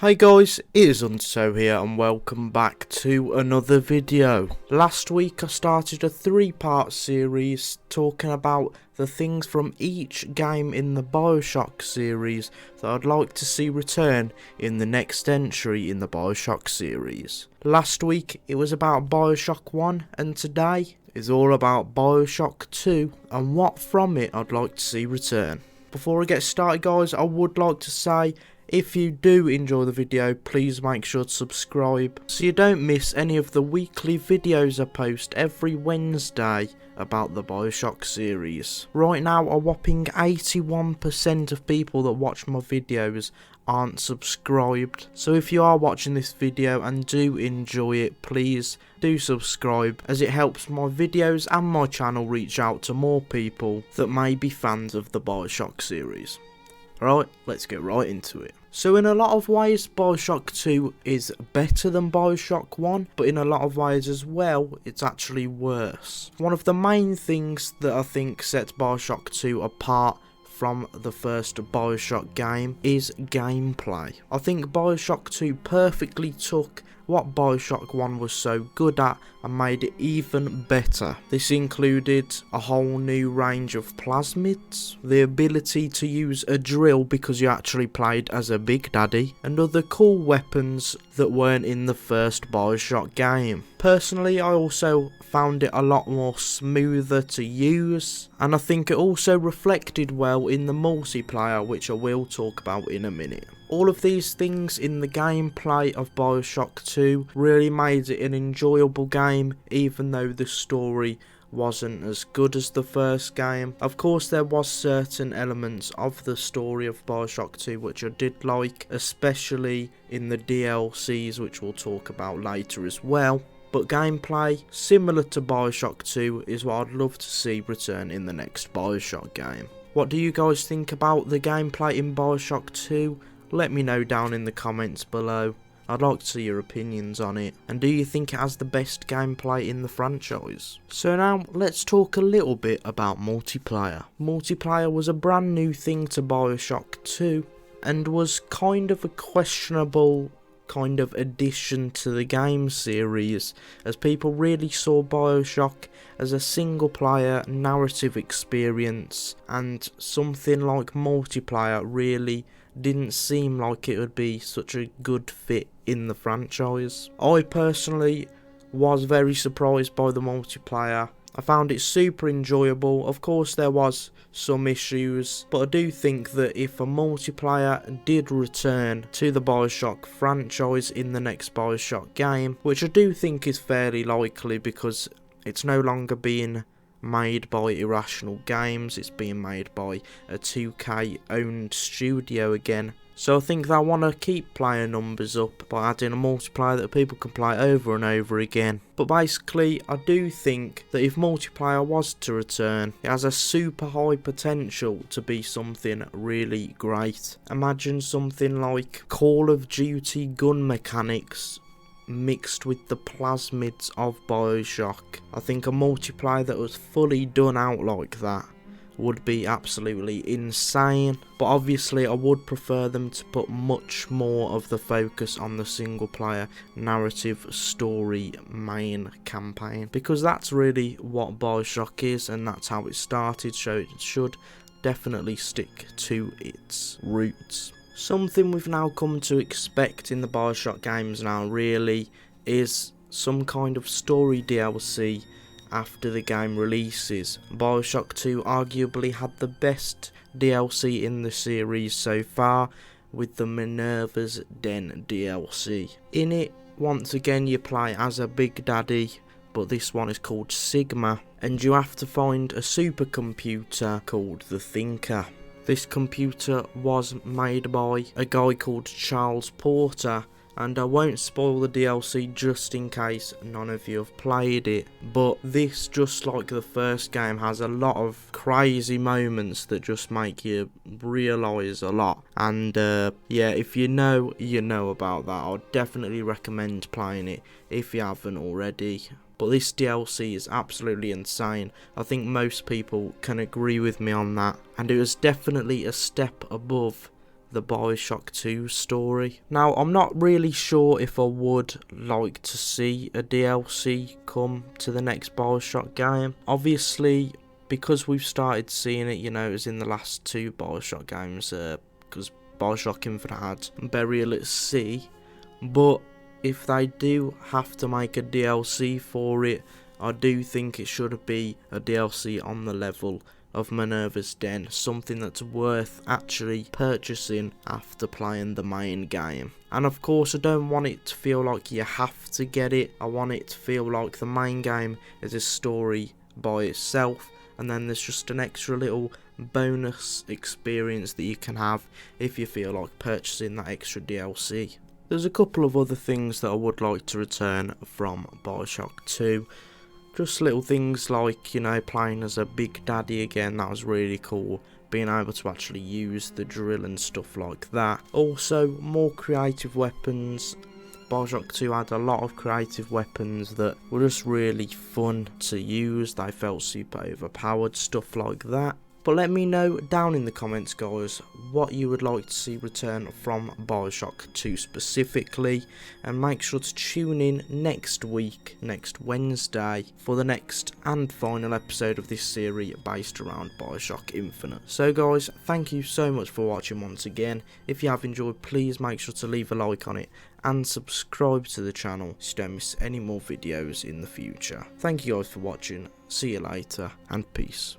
Hi guys, it is Undertow here and welcome back to another video. Last week I started a 3-part series talking about the things from each game in the Bioshock series that I'd like to see return in the next entry in the Bioshock series. Last week it was about Bioshock 1 and today is all about Bioshock 2 and what from it I'd like to see return. Before I get started guys, I would like to say, if you do enjoy the video, please make sure to subscribe so you don't miss any of the weekly videos I post every Wednesday about the Bioshock series. Right now, a whopping 81% of people that watch my videos aren't subscribed. So if you are watching this video and do enjoy it, please do subscribe, as it helps my videos and my channel reach out to more people that may be fans of the Bioshock series. Right, let's get right into it. So in a lot of ways, Bioshock 2 is better than Bioshock 1, but in a lot of ways as well, it's actually worse. One of the main things that I think sets Bioshock 2 apart from the first Bioshock game is gameplay. I think Bioshock 2 perfectly took what Bioshock 1 was so good at and made it even better. This included a whole new range of plasmids, the ability to use a drill because you actually played as a Big Daddy, and other cool weapons that weren't in the first Bioshock game. Personally, I also found it a lot more smoother to use, and I think it also reflected well in the multiplayer, which I will talk about in a minute. All of these things in the gameplay of Bioshock 2 really made it an enjoyable game, even though the story wasn't as good as the first game. Of course, there was certain elements of the story of Bioshock 2 which I did like, especially in the DLCs, which we'll talk about later as well. But gameplay, similar to Bioshock 2, is what I'd love to see return in the next Bioshock game. What do you guys think about the gameplay in Bioshock 2? Let me know down in the comments below. I'd like to see your opinions on it. And do you think it has the best gameplay in the franchise? So now, let's talk a little bit about multiplayer. Multiplayer was a brand new thing to Bioshock 2, and was kind of a questionable kind of addition to the game series, as people really saw Bioshock as a single player narrative experience, and something like multiplayer really didn't seem like it would be such a good fit in the franchise. I personally was very surprised by the multiplayer. I found it super enjoyable. Of course there was some issues, but I do think that if a multiplayer did return to the Bioshock franchise in the next Bioshock game, which I do think is fairly likely because it's no longer being made by Irrational Games, it's being made by a 2K owned studio again. So I think they want to keep player numbers up by adding a multiplayer that people can play over and over again. But basically, I do think that if multiplayer was to return, it has a super high potential to be something really great. Imagine something like Call of Duty gun mechanics mixed with the plasmids of Bioshock. I think a multiplayer that was fully done out like that would be absolutely insane, but obviously I would prefer them to put much more of the focus on the single player narrative story main campaign, because that's really what Bioshock is and that's how it started, so it should definitely stick to its roots. Something we've now come to expect in the Bioshock games now really is some kind of story DLC after the game releases. Bioshock 2 arguably had the best DLC in the series so far, with the Minerva's Den DLC. In it, once again you play as a Big Daddy, but this one is called Sigma, and you have to find a supercomputer called the Thinker. This computer was made by a guy called Charles Porter, and I won't spoil the DLC just in case none of you have played it, but this, just like the first game, has a lot of crazy moments that just make you realise a lot, and yeah, if you know, you know about that. I'd definitely recommend playing it if you haven't already. But this DLC is absolutely insane. I think most people can agree with me on that, and it was definitely a step above the Bioshock 2 story. Now, I'm not really sure if I would like to see a DLC come to the next Bioshock game. Obviously, because we've started seeing it, you know, as in the last 2 Bioshock games, because Bioshock Infinite had Burial at Sea, but if they do have to make a DLC for it, I do think it should be a DLC on the level of Minerva's Den, something that's worth actually purchasing after playing the main game. And of course, I don't want it to feel like you have to get it. I want it to feel like the main game is a story by itself, and then there's just an extra little bonus experience that you can have if you feel like purchasing that extra DLC. There's a couple of other things that I would like to return from Bioshock 2. Just little things like, you know, playing as a Big Daddy again, that was really cool. Being able to actually use the drill and stuff like that. Also, more creative weapons. Bioshock 2 had a lot of creative weapons that were just really fun to use. They felt super overpowered, stuff like that. But let me know down in the comments, guys, what you would like to see return from Bioshock 2 specifically. And make sure to tune in next week, next Wednesday, for the next and final episode of this series based around Bioshock Infinite. So guys, thank you so much for watching once again. If you have enjoyed, please make sure to leave a like on it and subscribe to the channel so you don't miss any more videos in the future. Thank you guys for watching, see you later, and peace.